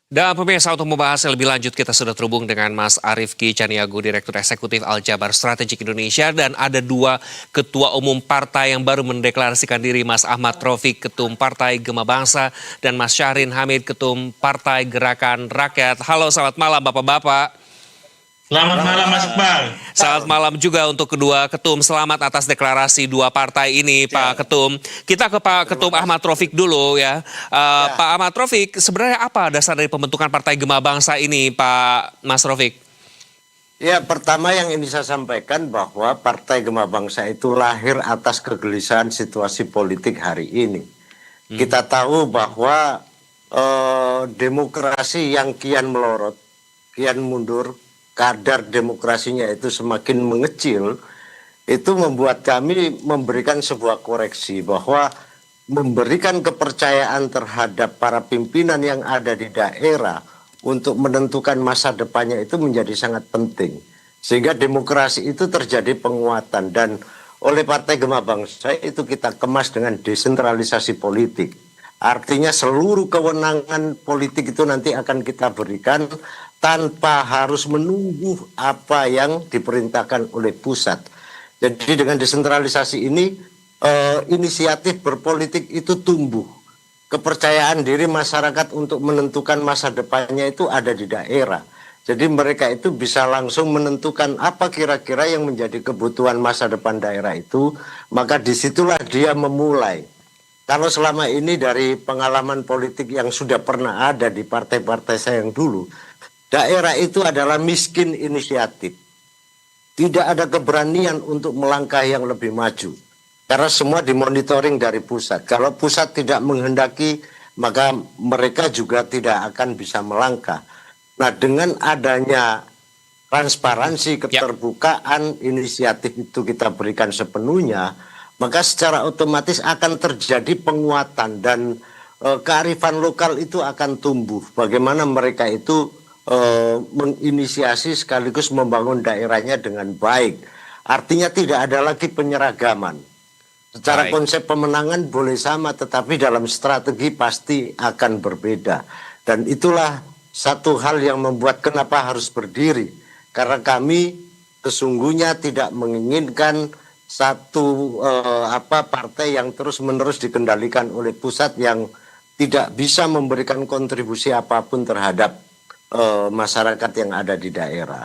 Dan pemirsa, untuk membahas yang lebih lanjut kita sudah terhubung dengan Mas Arief Ki Caniago, Direktur Eksekutif Aljabar Strategik Indonesia, dan ada dua ketua umum partai yang baru mendeklarasikan diri, Mas Ahmad Taufik, Ketum Partai Gema Bangsa, dan Mas Syahrin Hamid, Ketum Partai Gerakan Rakyat. Halo, selamat malam Bapak-Bapak. Selamat malam Mas Iqbal. Selamat malam juga untuk kedua ketum. Selamat atas deklarasi dua partai ini, Pak Ketum. Kita ke Pak Ketum Ahmad Taufik dulu ya. Pak Ahmad Taufik, sebenarnya apa dasar dari pembentukan Partai Gema Bangsa ini, Pak Mas Taufik? Ya, pertama yang ingin saya sampaikan bahwa Partai Gema Bangsa itu lahir atas kegelisahan situasi politik hari ini. Kita tahu bahwa demokrasi yang kian melorot, kian mundur, kadar demokrasinya itu semakin mengecil, itu membuat kami memberikan sebuah koreksi bahwa memberikan kepercayaan terhadap para pimpinan yang ada di daerah untuk menentukan masa depannya itu menjadi sangat penting. Sehingga demokrasi itu terjadi penguatan, dan oleh Partai Gema Bangsa itu kita kemas dengan desentralisasi politik. Artinya seluruh kewenangan politik itu nanti akan kita berikan tanpa harus menunggu apa yang diperintahkan oleh pusat. Jadi dengan desentralisasi ini inisiatif berpolitik itu tumbuh. Kepercayaan diri masyarakat untuk menentukan masa depannya itu ada di daerah. Jadi mereka itu bisa langsung menentukan apa kira-kira yang menjadi kebutuhan masa depan daerah itu, maka disitulah dia memulai. Kalau selama ini dari pengalaman politik yang sudah pernah ada di partai-partai saya yang dulu, daerah itu adalah miskin inisiatif. Tidak ada keberanian untuk melangkah yang lebih maju. Karena semua dimonitoring dari pusat. Kalau pusat tidak menghendaki, maka mereka juga tidak akan bisa melangkah. Nah, dengan adanya transparansi, keterbukaan, inisiatif itu kita berikan sepenuhnya, maka secara otomatis akan terjadi penguatan dan kearifan lokal itu akan tumbuh. Bagaimana mereka itu menginisiasi sekaligus membangun daerahnya dengan baik. Artinya tidak ada lagi penyeragaman. Secara konsep pemenangan boleh sama, tetapi dalam strategi pasti akan berbeda. Dan itulah satu hal yang membuat kenapa harus berdiri. Karena kami sesungguhnya tidak menginginkan satu partai yang terus-menerus dikendalikan oleh pusat yang tidak bisa memberikan kontribusi apapun terhadap masyarakat yang ada di daerah.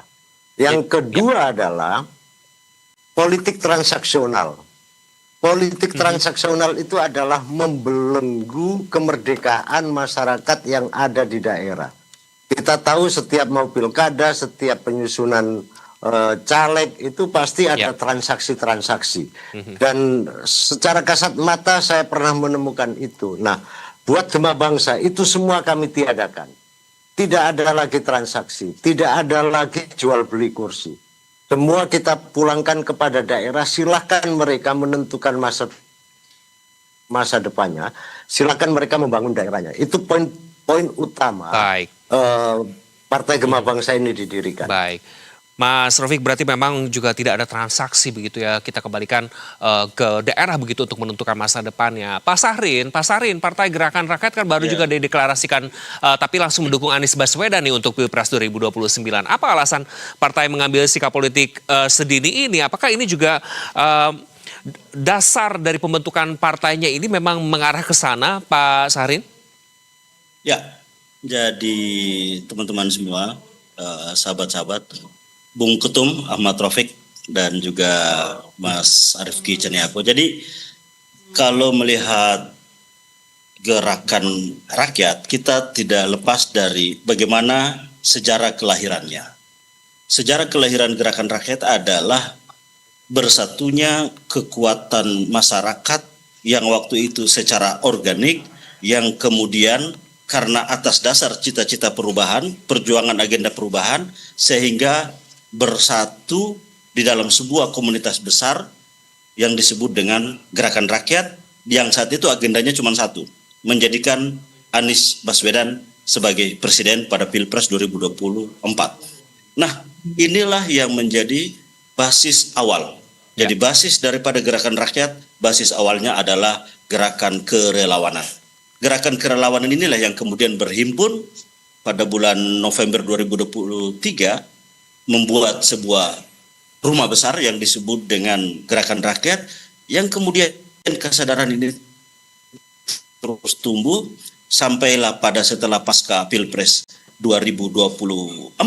Yang kedua adalah politik transaksional. Politik transaksional itu adalah membelenggu kemerdekaan masyarakat yang ada di daerah. Kita tahu setiap mau pilkada, setiap penyusunan caleg itu pasti ada transaksi-transaksi. Dan secara kasat mata saya pernah menemukan itu. Nah, buat Gema Bangsa itu semua kami tiadakan. Tidak ada lagi transaksi, tidak ada lagi jual beli kursi. Semua kita pulangkan kepada daerah, silahkan mereka menentukan masa depannya, silahkan mereka membangun daerahnya. Itu poin utama Partai Gema Bangsa ini didirikan. Baik. Mas Taufik, berarti memang juga tidak ada transaksi begitu ya, kita kembalikan ke daerah begitu untuk menentukan masa depannya. Pak Syahrin, Partai Gerakan Rakyat kan baru juga dideklarasikan tapi langsung mendukung Anies Baswedan nih untuk Pilpres 2029. Apa alasan partai mengambil sikap politik sedini ini? Apakah ini juga dasar dari pembentukan partainya ini memang mengarah ke sana, Pak Syahrin? Ya, jadi teman-teman semua, sahabat-sahabat, Bung Ketum Ahmad Taufik dan juga Mas Arief Ki Caniago. Jadi kalau melihat gerakan rakyat, kita tidak lepas dari bagaimana sejarah kelahirannya. Sejarah kelahiran gerakan rakyat adalah bersatunya kekuatan masyarakat yang waktu itu secara organik, yang kemudian karena atas dasar cita-cita perubahan, perjuangan agenda perubahan, sehingga bersatu di dalam sebuah komunitas besar yang disebut dengan Gerakan Rakyat, yang saat itu agendanya cuma satu, menjadikan Anies Baswedan sebagai presiden pada Pilpres 2024. Nah, inilah yang menjadi basis awal. Jadi basis daripada Gerakan Rakyat, basis awalnya adalah gerakan kerelawanan. Gerakan kerelawanan inilah yang kemudian berhimpun pada bulan November 2023 membuat sebuah rumah besar yang disebut dengan Gerakan Rakyat, yang kemudian kesadaran ini terus tumbuh sampailah pada setelah pasca Pilpres 2024.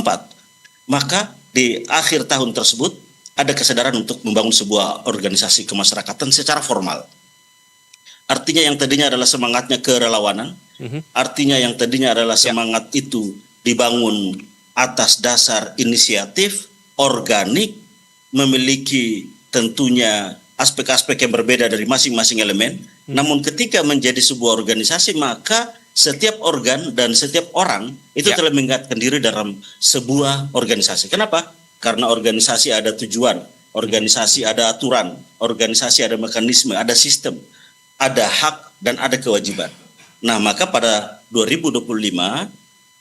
Maka di akhir tahun tersebut ada kesadaran untuk membangun sebuah organisasi kemasyarakatan secara formal. Artinya yang tadinya adalah semangatnya kerelawanan, artinya yang tadinya adalah semangat itu dibangun atas dasar inisiatif, organik, memiliki tentunya aspek-aspek yang berbeda dari masing-masing elemen. Namun ketika menjadi sebuah organisasi, maka setiap organ dan setiap orang itu telah mengingatkan diri dalam sebuah organisasi. Kenapa? Karena organisasi ada tujuan, organisasi ada aturan, organisasi ada mekanisme, ada sistem, ada hak dan ada kewajiban. Nah, maka pada 2025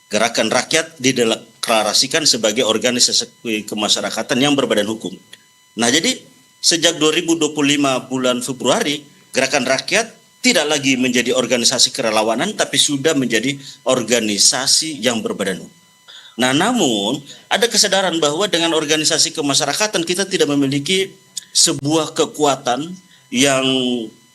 Gerakan Rakyat dideklarasikan sebagai organisasi kemasyarakatan yang berbadan hukum. Nah, jadi sejak 2025 bulan Februari, Gerakan Rakyat tidak lagi menjadi organisasi kerelawanan, tapi sudah menjadi organisasi yang berbadan hukum. Nah, namun ada kesadaran bahwa dengan organisasi kemasyarakatan kita tidak memiliki sebuah kekuatan yang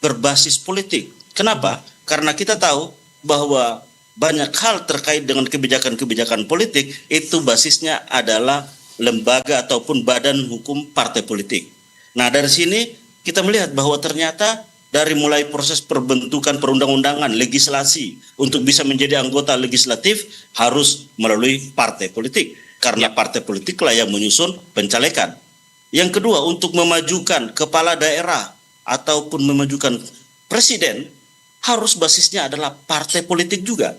berbasis politik. Kenapa? Karena kita tahu bahwa banyak hal terkait dengan kebijakan-kebijakan politik itu basisnya adalah lembaga ataupun badan hukum partai politik. Nah, dari sini kita melihat bahwa ternyata dari mulai proses perbentukan perundang-undangan, legislasi untuk bisa menjadi anggota legislatif harus melalui partai politik. Karena partai politik lah yang menyusun pencalekan. Yang kedua, untuk memajukan kepala daerah ataupun memajukan presiden harus basisnya adalah partai politik juga.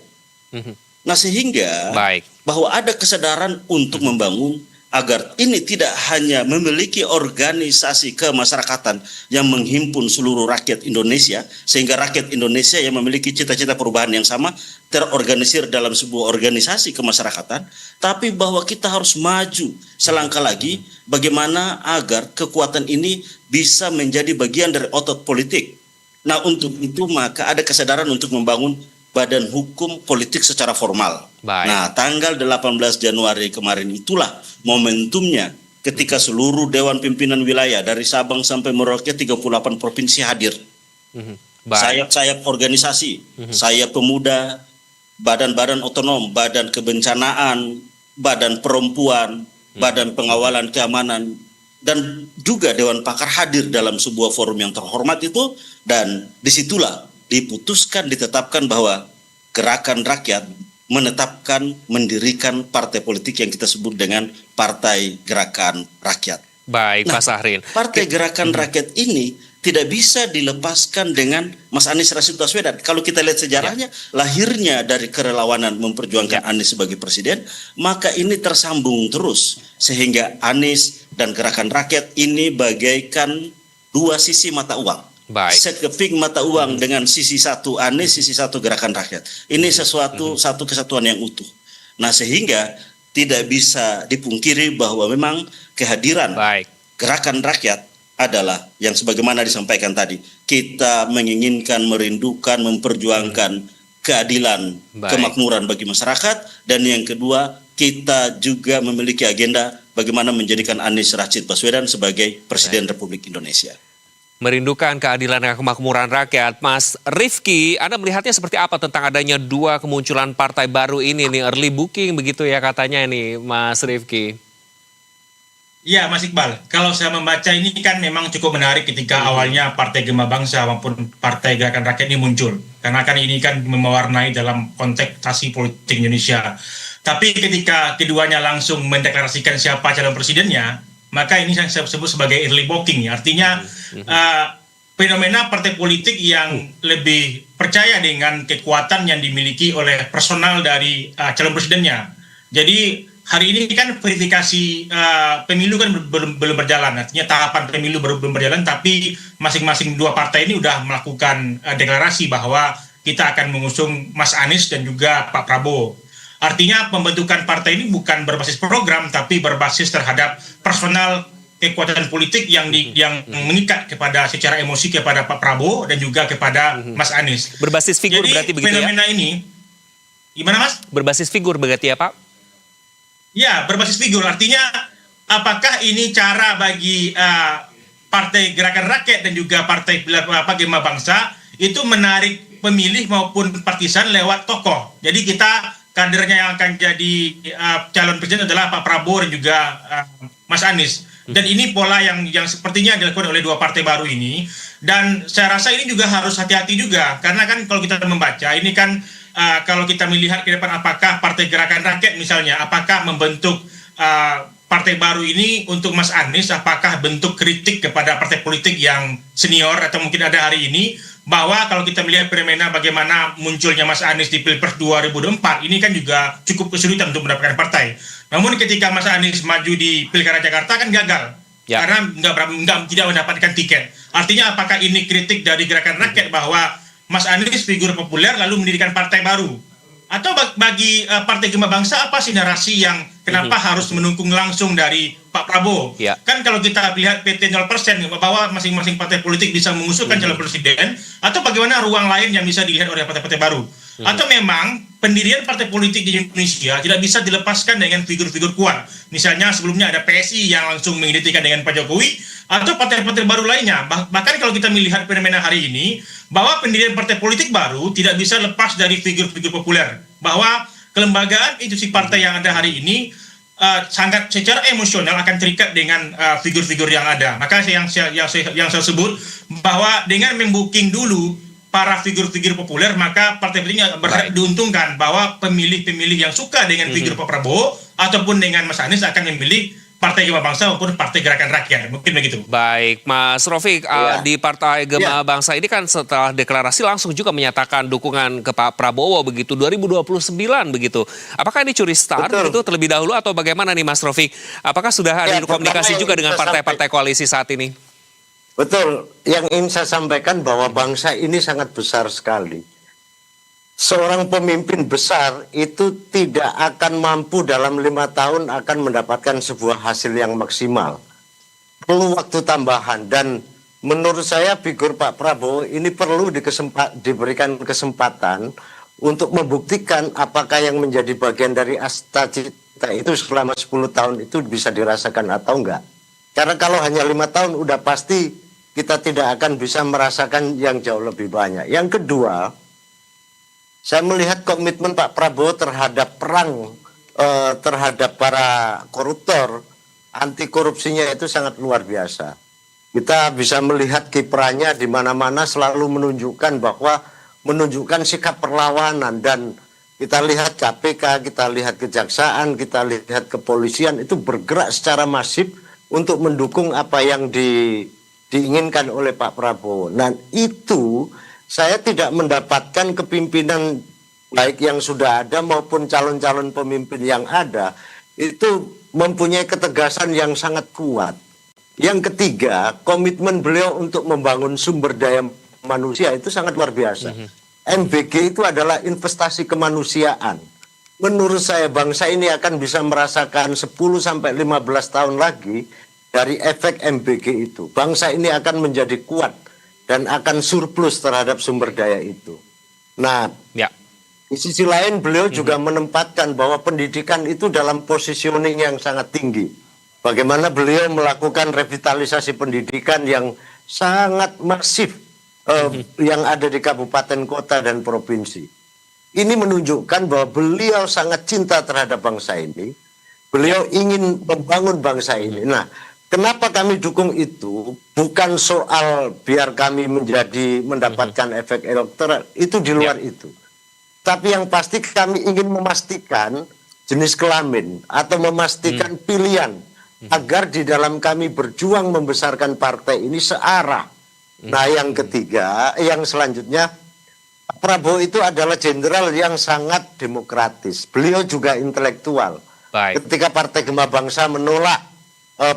Nah, sehingga bahwa ada kesadaran untuk membangun agar ini tidak hanya memiliki organisasi kemasyarakatan yang menghimpun seluruh rakyat Indonesia, sehingga rakyat Indonesia yang memiliki cita-cita perubahan yang sama terorganisir dalam sebuah organisasi kemasyarakatan, tapi bahwa kita harus maju selangkah lagi bagaimana agar kekuatan ini bisa menjadi bagian dari otot politik. Nah, untuk itu maka ada kesadaran untuk membangun badan hukum politik secara formal. Nah, tanggal 18 Januari kemarin itulah momentumnya ketika seluruh Dewan Pimpinan Wilayah dari Sabang sampai Merauke 38 provinsi hadir. Sayap-sayap organisasi, sayap pemuda, badan-badan otonom, badan kebencanaan, badan perempuan, badan pengawalan keamanan, dan juga Dewan Pakar hadir dalam sebuah forum yang terhormat itu, dan disitulah ditetapkan bahwa Gerakan Rakyat menetapkan, mendirikan partai politik yang kita sebut dengan Partai Gerakan Rakyat. Baik, Pak Sahrin. Partai Gerakan Rakyat ini tidak bisa dilepaskan dengan Mas Anies Rashid Baswedan. Kalau kita lihat sejarahnya, lahirnya dari kerelawanan memperjuangkan Anies sebagai presiden, maka ini tersambung terus. Sehingga Anies dan Gerakan Rakyat ini bagaikan dua sisi mata uang. Sekeping mata uang dengan sisi satu Anies, sisi satu Gerakan Rakyat. Ini satu kesatuan yang utuh. Nah, sehingga tidak bisa dipungkiri bahwa memang kehadiran Gerakan Rakyat adalah yang sebagaimana disampaikan tadi. Kita menginginkan, merindukan, memperjuangkan keadilan, kemakmuran bagi masyarakat. Dan yang kedua, kita juga memiliki agenda bagaimana menjadikan Anies Rashid Baswedan sebagai Presiden Republik Indonesia. Merindukan keadilan dan kemakmuran rakyat. Mas Rifki, Anda melihatnya seperti apa tentang adanya dua kemunculan partai baru ini nih, early booking begitu ya katanya ini, Mas Rifki? Iya, Mas Iqbal. Kalau saya membaca ini kan memang cukup menarik ketika awalnya Partai Gema Bangsa maupun Partai Gerakan Rakyat ini muncul. Karena kan ini kan mewarnai dalam kontestasi politik Indonesia. Tapi ketika keduanya langsung mendeklarasikan siapa calon presidennya, maka ini saya sebut sebagai early booking. Artinya fenomena partai politik yang lebih percaya dengan kekuatan yang dimiliki oleh personal dari calon presidennya. Jadi hari ini kan verifikasi pemilu kan belum berjalan. Artinya tahapan pemilu belum berjalan, tapi masing-masing dua partai ini sudah melakukan deklarasi bahwa kita akan mengusung Mas Anies dan juga Pak Prabowo. Artinya pembentukan partai ini bukan berbasis program, tapi berbasis terhadap personal kekuatan politik yang mengikat kepada secara emosi kepada Pak Prabowo dan juga kepada Mas Anies. Berbasis figur. Jadi, berarti begitu fenomena ya? ini, Gimana Mas? Berbasis figur berarti ya Pak? Ya, berbasis figur. Artinya apakah ini cara bagi Partai Gerakan Rakyat dan juga Partai Gema Bangsa itu menarik pemilih maupun partisan lewat tokoh. Jadi kita kadernya yang akan jadi calon presiden adalah Pak Prabowo dan juga Mas Anies. Dan ini pola yang sepertinya dilakukan oleh dua partai baru ini. Dan saya rasa ini juga harus hati-hati juga. Karena kan kalau kita membaca, ini kan kalau kita melihat ke depan apakah Partai Gerakan Rakyat misalnya, apakah membentuk partai baru ini untuk Mas Anies, apakah bentuk kritik kepada partai politik yang senior atau mungkin ada hari ini, bahwa kalau kita melihat fenomena bagaimana munculnya Mas Anies di Pilpres 2024, ini kan juga cukup kesulitan untuk mendapatkan partai. Namun ketika Mas Anies maju di Pilkada Jakarta kan gagal. Ya. Karena tidak mendapatkan tiket. Artinya apakah ini kritik dari Gerakan Rakyat bahwa Mas Anies figur populer lalu mendirikan partai baru? Atau bagi Partai Gema Bangsa apa sih narasi yang kenapa harus mendukung langsung dari Pak Prabowo? Ya. Kan kalau kita lihat PT 0% bahwa masing-masing partai politik bisa mengusulkan calon presiden, atau bagaimana ruang lain yang bisa dilihat oleh partai-partai baru? Atau memang pendirian partai politik di Indonesia tidak bisa dilepaskan dengan figur-figur kuat. Misalnya sebelumnya ada PSI yang langsung mengidentikan dengan Pak Jokowi, atau partai-partai baru lainnya. Bahkan kalau kita melihat fenomena hari ini, bahwa pendirian partai politik baru tidak bisa lepas dari figur-figur populer. Bahwa kelembagaan institusi partai yang ada hari ini sangat secara emosional akan terikat dengan figur-figur yang ada. Maka yang saya sebut bahwa dengan membooking dulu para figur-figur populer, maka partai politik berhak diuntungkan bahwa pemilih-pemilih yang suka dengan figur Pak Prabowo ataupun dengan Mas Anies akan memilih Partai Gema Bangsa maupun Partai Gerakan Rakyat. Mungkin begitu. Baik, Mas Rofik, di Partai Gema Bangsa ini kan setelah deklarasi langsung juga menyatakan dukungan ke Pak Prabowo begitu 2029 begitu. Apakah ini curi start gitu terlebih dahulu atau bagaimana nih Mas Rofik? Apakah sudah ada komunikasi juga dengan partai-partai koalisi saat ini? Betul, yang ingin saya sampaikan bahwa bangsa ini sangat besar sekali. Seorang pemimpin besar itu tidak akan mampu dalam 5 tahun akan mendapatkan sebuah hasil yang maksimal. Perlu waktu tambahan dan menurut saya figur Pak Prabowo ini perlu diberikan kesempatan untuk membuktikan apakah yang menjadi bagian dari cita-cita itu selama 10 tahun itu bisa dirasakan atau enggak. Karena kalau hanya 5 tahun udah pasti kita tidak akan bisa merasakan yang jauh lebih banyak. Yang kedua, saya melihat komitmen Pak Prabowo terhadap perang terhadap para koruptor, anti korupsinya itu sangat luar biasa. Kita bisa melihat kiprahnya di mana-mana selalu menunjukkan sikap perlawanan, dan kita lihat KPK, kita lihat kejaksaan, kita lihat kepolisian itu bergerak secara masif untuk mendukung apa yang diinginkan oleh Pak Prabowo. Dan itu saya tidak mendapatkan kepimpinan baik yang sudah ada maupun calon-calon pemimpin yang ada itu mempunyai ketegasan yang sangat kuat. Yang ketiga, komitmen beliau untuk membangun sumber daya manusia itu sangat luar biasa. MBG itu adalah investasi kemanusiaan. Menurut saya bangsa ini akan bisa merasakan 10-15 tahun lagi dari efek MBG itu. Bangsa ini akan menjadi kuat dan akan surplus terhadap sumber daya itu. Nah, di sisi lain beliau juga menempatkan bahwa pendidikan itu dalam positioning yang sangat tinggi. Bagaimana beliau melakukan revitalisasi pendidikan yang sangat masif yang ada di kabupaten, kota, dan provinsi. Ini menunjukkan bahwa beliau sangat cinta terhadap bangsa ini. Beliau ingin membangun bangsa ini. Nah, kenapa kami dukung itu? Bukan soal biar kami mendapatkan efek elektoral, itu di luar itu. Tapi yang pasti kami ingin memastikan jenis kelamin atau memastikan pilihan agar di dalam kami berjuang membesarkan partai ini searah. Nah, yang ketiga, yang selanjutnya, Pak Prabowo itu adalah jenderal yang sangat demokratis. Beliau juga intelektual. Baik. Ketika Partai Gema Bangsa menolak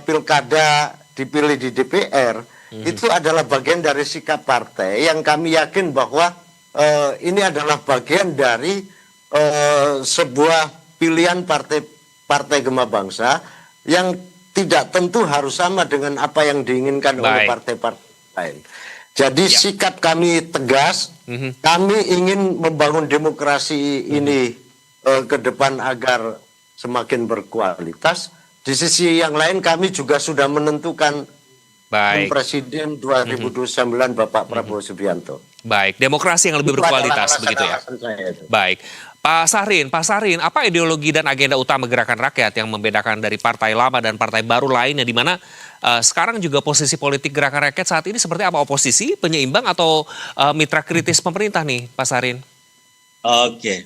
pilkada dipilih di DPR, itu adalah bagian dari sikap partai yang kami yakin bahwa ini adalah bagian dari sebuah pilihan Partai Gema Bangsa yang tidak tentu harus sama dengan apa yang diinginkan oleh partai-partai lain. Jadi sikap kami tegas, kami ingin membangun demokrasi ini ke depan agar semakin berkualitas. Di sisi yang lain kami juga sudah menentukan Baik. Presiden 2029 Bapak Prabowo Subianto. Baik, demokrasi yang lebih Itu berkualitas adalah begitu ya. alasan saya itu. Baik. Pak Sahrin, apa ideologi dan agenda utama Gerakan Rakyat yang membedakan dari partai lama dan partai baru lainnya, di mana sekarang juga posisi politik Gerakan Rakyat saat ini seperti apa? Oposisi, penyeimbang, atau mitra kritis pemerintah nih, Pak Sahrin? Oke.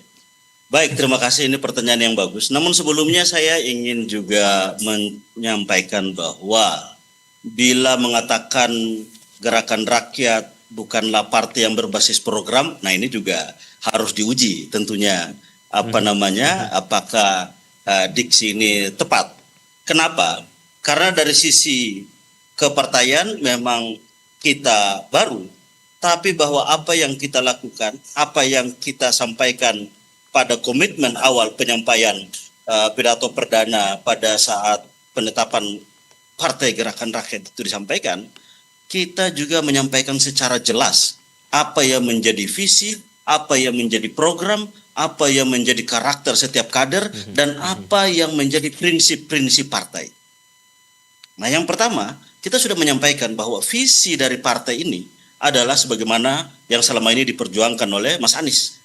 Baik, terima kasih. Ini pertanyaan yang bagus. Namun sebelumnya saya ingin juga menyampaikan bahwa bila mengatakan Gerakan Rakyat bukanlah partai yang berbasis program, nah ini juga harus diuji tentunya apakah diksi ini tepat. Kenapa? Karena dari sisi kepartaian memang kita baru, tapi bahwa apa yang kita lakukan, apa yang kita sampaikan pada komitmen awal penyampaian pidato perdana pada saat penetapan Partai Gerakan Rakyat itu disampaikan, kita juga menyampaikan secara jelas apa yang menjadi visi, apa yang menjadi program, apa yang menjadi karakter setiap kader, dan apa yang menjadi prinsip-prinsip partai. Nah, yang pertama, kita sudah menyampaikan bahwa visi dari partai ini adalah sebagaimana yang selama ini diperjuangkan oleh Mas Anies.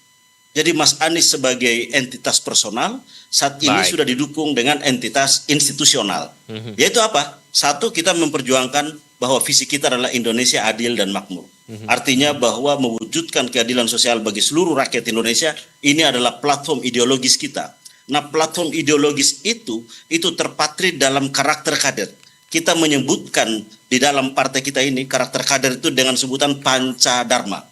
Jadi Mas Anies sebagai entitas personal saat ini sudah didukung dengan entitas institusional. Yaitu apa? Satu, kita memperjuangkan bahwa visi kita adalah Indonesia adil dan makmur. Artinya bahwa mewujudkan keadilan sosial bagi seluruh rakyat Indonesia, ini adalah platform ideologis kita. Nah, platform ideologis itu terpatri dalam karakter kader. Kita menyebutkan di dalam partai kita ini karakter kader itu dengan sebutan Pancadharma.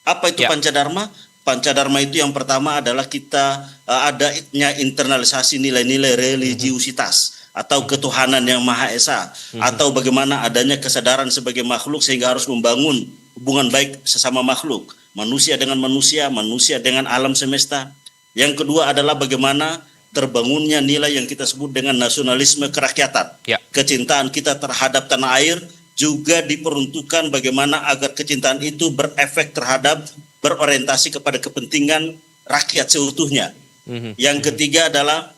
Apa itu Pancadharma? Pancadharma itu yang pertama adalah kita adanya internalisasi nilai-nilai religiusitas atau ketuhanan yang Maha Esa, atau bagaimana adanya kesadaran sebagai makhluk sehingga harus membangun hubungan baik sesama makhluk, manusia dengan manusia, manusia dengan alam semesta. Yang kedua adalah bagaimana terbangunnya nilai yang kita sebut dengan nasionalisme kerakyatan. Kecintaan kita terhadap tanah air juga diperuntukkan bagaimana agar kecintaan itu berefek terhadap berorientasi kepada kepentingan rakyat seutuhnya. Yang ketiga adalah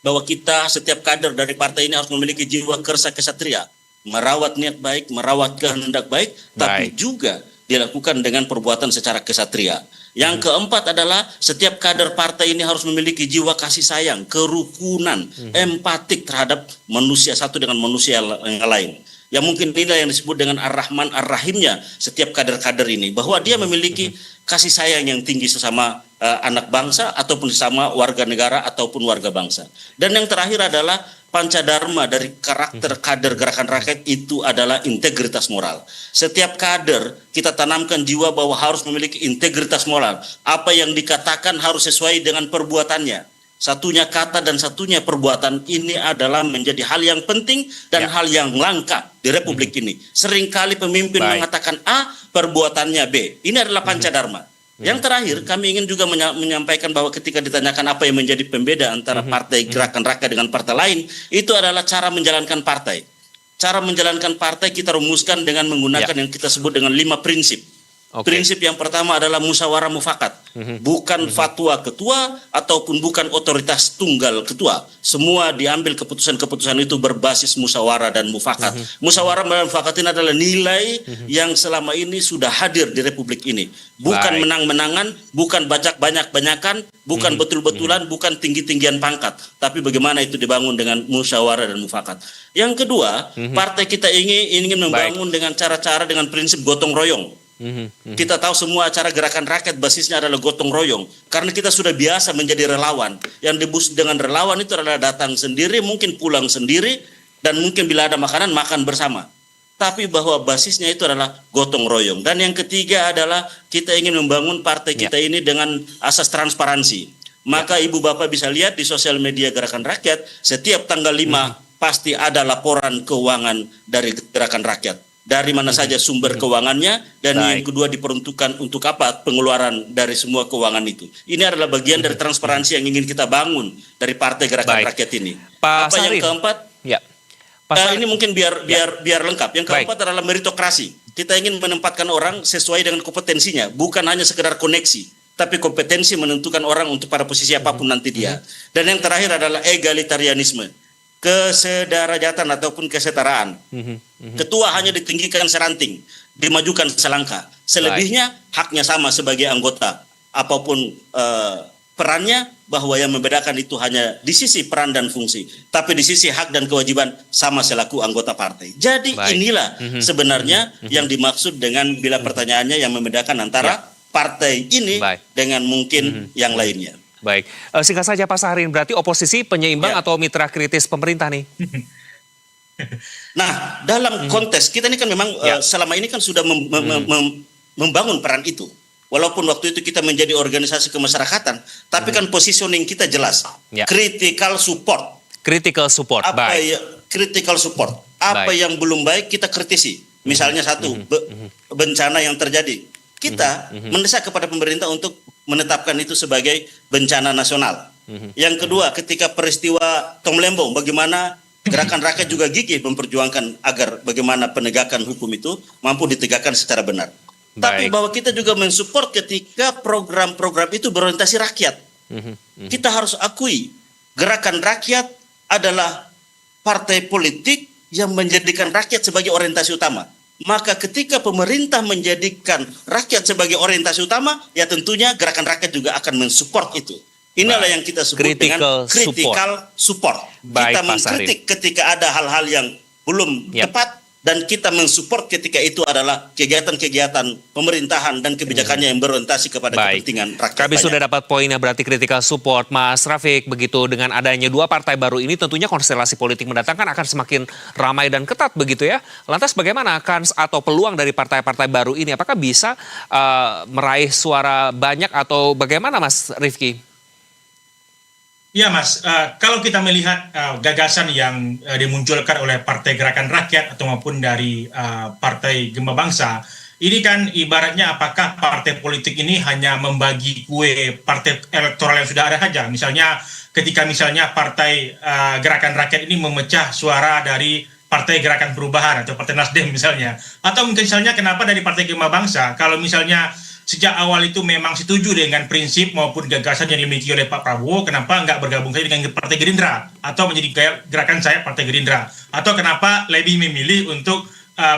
bahwa kita setiap kader dari partai ini harus memiliki jiwa kersa kesatria, merawat niat baik, merawat kehendak baik, tapi juga dilakukan dengan perbuatan secara kesatria. Yang keempat adalah setiap kader partai ini harus memiliki jiwa kasih sayang, kerukunan, empatik terhadap manusia satu dengan manusia yang lain. Yang mungkin nilai yang disebut dengan Ar-Rahman Ar-Rahimnya setiap kader-kader ini, bahwa dia memiliki kasih sayang yang tinggi sesama anak bangsa ataupun sesama warga negara ataupun warga bangsa. Dan yang terakhir adalah Pancadharma dari karakter kader Gerakan Rakyat itu adalah integritas moral. Setiap kader kita tanamkan jiwa bahwa harus memiliki integritas moral. Apa yang dikatakan harus sesuai dengan perbuatannya. Satunya kata dan satunya perbuatan ini adalah menjadi hal yang penting dan hal yang langka di Republik ini. Seringkali pemimpin mengatakan A, perbuatannya B. Ini adalah Pancadharma. Yang terakhir, kami ingin juga menyampaikan bahwa ketika ditanyakan apa yang menjadi pembeda antara Partai Gerakan Rakyat dengan partai lain, itu adalah cara menjalankan partai. Cara menjalankan partai kita rumuskan dengan menggunakan yang kita sebut dengan 5 prinsip. Prinsip yang pertama adalah musyawarah mufakat. Bukan fatwa ketua ataupun bukan otoritas tunggal ketua. Semua diambil keputusan-keputusan itu berbasis musyawarah dan mufakat. Musyawarah dan mufakat ini adalah nilai yang selama ini sudah hadir di Republik ini. Bukan menang-menangan, bukan banyak-banyakan, bukan betul-betulan, bukan tinggi-tinggian pangkat. Tapi bagaimana itu dibangun dengan musyawarah dan mufakat. Yang kedua, partai kita ingin membangun dengan cara-cara dengan prinsip gotong royong. Kita tahu semua acara Gerakan Rakyat basisnya adalah gotong royong. Karena kita sudah biasa menjadi relawan. Yang disebut dengan relawan itu adalah datang sendiri, mungkin pulang sendiri, dan mungkin bila ada makanan, makan bersama. Tapi bahwa basisnya itu adalah gotong royong. Dan yang ketiga adalah kita ingin membangun partai kita ini dengan asas transparansi. Maka ibu bapak bisa lihat di sosial media Gerakan Rakyat, setiap tanggal 5 pasti ada laporan keuangan dari Gerakan Rakyat. Dari mana saja sumber keuangannya, dan yang kedua diperuntukkan untuk apa pengeluaran dari semua keuangan itu. Ini adalah bagian dari transparansi yang ingin kita bangun dari Partai Gerakan Rakyat ini. Pak Sahrin. Yang keempat? Ini mungkin biar lengkap. Yang keempat adalah meritokrasi. Kita ingin menempatkan orang sesuai dengan kompetensinya, bukan hanya sekedar koneksi, tapi kompetensi menentukan orang untuk pada posisi apapun nanti dia. Dan yang terakhir adalah egalitarianisme, kesederajatan ataupun kesetaraan. Ketua hanya ditinggikan seranting, dimajukan selangkah. Selebihnya haknya sama sebagai anggota. Apapun perannya, bahwa yang membedakan itu hanya di sisi peran dan fungsi, tapi di sisi hak dan kewajiban sama selaku anggota partai. Jadi inilah sebenarnya yang dimaksud dengan bila pertanyaannya yang membedakan antara partai ini dengan mungkin yang lainnya. Baik, singkat saja Pak Sahrin, berarti oposisi penyeimbang atau mitra kritis pemerintah nih? Nah, dalam konteks kita ini kan memang selama ini kan sudah membangun peran itu. Walaupun waktu itu kita menjadi organisasi kemasyarakatan, tapi kan positioning kita jelas. Critical support. Critical support, Critical support. Apa yang belum baik kita kritisi. Misalnya satu, bencana yang terjadi. Kita mendesak kepada pemerintah untuk menetapkan itu sebagai bencana nasional. Yang kedua, ketika peristiwa Tong Lembong, bagaimana gerakan rakyat juga gigih memperjuangkan agar bagaimana penegakan hukum itu mampu ditegakkan secara benar. Tapi bahwa kita juga mensupport ketika program-program itu berorientasi rakyat. Kita harus akui, gerakan rakyat adalah partai politik yang menjadikan rakyat sebagai orientasi utama. Maka ketika pemerintah menjadikan rakyat sebagai orientasi utama, ya tentunya gerakan rakyat juga akan mensupport itu. Inilah yang kita sebut dengan critical support. Kita mengkritik ketika ada hal-hal yang belum tepat, dan kita mensupport ketika itu adalah kegiatan-kegiatan pemerintahan dan kebijakannya yang berorientasi kepada kepentingan rakyat. Kami sudah dapat poinnya, berarti critical support. Mas Rafiq, begitu dengan adanya dua partai baru ini tentunya konstelasi politik mendatang kan akan semakin ramai dan ketat begitu ya. Lantas bagaimana kans atau peluang dari partai-partai baru ini? Apakah bisa meraih suara banyak atau bagaimana Mas Rifki? Ya Mas, kalau kita melihat gagasan yang dimunculkan oleh Partai Gerakan Rakyat atau maupun dari Partai Gema Bangsa, ini kan ibaratnya apakah partai politik ini hanya membagi kue partai elektoral yang sudah ada saja. Misalnya ketika Partai Gerakan Rakyat ini memecah suara dari Partai Gerakan Perubahan atau Partai Nasdem misalnya. Atau mungkin misalnya kenapa dari Partai Gema Bangsa, kalau misalnya sejak awal itu memang setuju dengan prinsip maupun gagasan yang dimiliki oleh Pak Prabowo, kenapa nggak bergabung saja dengan Partai Gerindra atau menjadi gerakan saya Partai Gerindra, atau kenapa lebih memilih untuk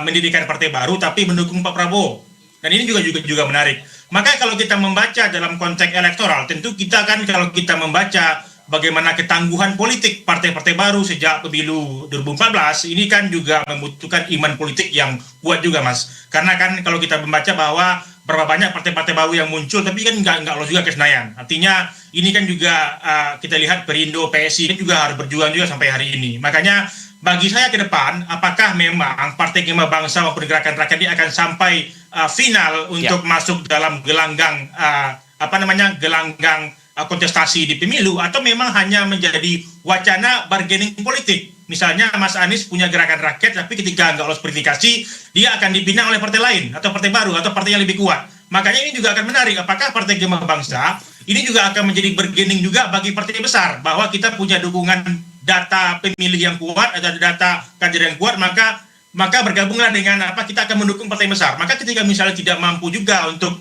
mendirikan partai baru tapi mendukung Pak Prabowo. Dan ini juga menarik. Maka kalau kita membaca dalam konteks elektoral, tentu kita kan kalau kita membaca bagaimana ketangguhan politik partai-partai baru sejak pemilu 2014, ini kan juga membutuhkan iman politik yang kuat juga Mas. Karena kan kalau kita membaca bahwa berapa banyak partai-partai baru yang muncul, tapi kan nggak lolos juga ke Senayan. Artinya ini kan juga kita lihat Perindo, PSI ini juga harus berjuang juga sampai hari ini. Makanya bagi saya ke depan, apakah memang Partai Gema Bangsa maupun Gerakan Rakyat ini akan sampai final untuk masuk dalam gelanggang gelanggang kontestasi di pemilu, atau memang hanya menjadi wacana bargaining politik. Misalnya Mas Anies punya Gerakan Rakyat, tapi ketika nggak lolos verifikasi, dia akan dipinang oleh partai lain, atau partai baru, atau partai yang lebih kuat. Makanya ini juga akan menarik, apakah Partai Gema Bangsa ini juga akan menjadi bargaining juga bagi partai besar, bahwa kita punya dukungan data pemilih yang kuat, ada data kader yang kuat, maka bergabunglah dengan kita akan mendukung partai besar. Maka ketika misalnya tidak mampu juga untuk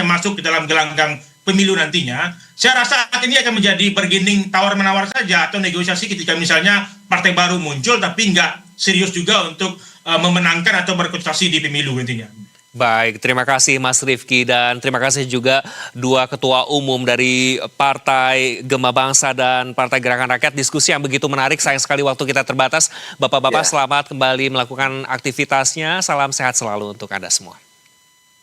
masuk ke dalam gelanggang pemilu nantinya, saya rasa ini akan menjadi bargaining tawar-menawar saja atau negosiasi ketika misalnya partai baru muncul tapi nggak serius juga untuk memenangkan atau berkontestasi di pemilu nantinya. Baik, terima kasih Mas Rifki, dan terima kasih juga dua ketua umum dari Partai Gema Bangsa dan Partai Gerakan Rakyat. Diskusi yang begitu menarik, sayang sekali waktu kita terbatas. Bapak-bapak selamat kembali melakukan aktivitasnya, salam sehat selalu untuk Anda semua.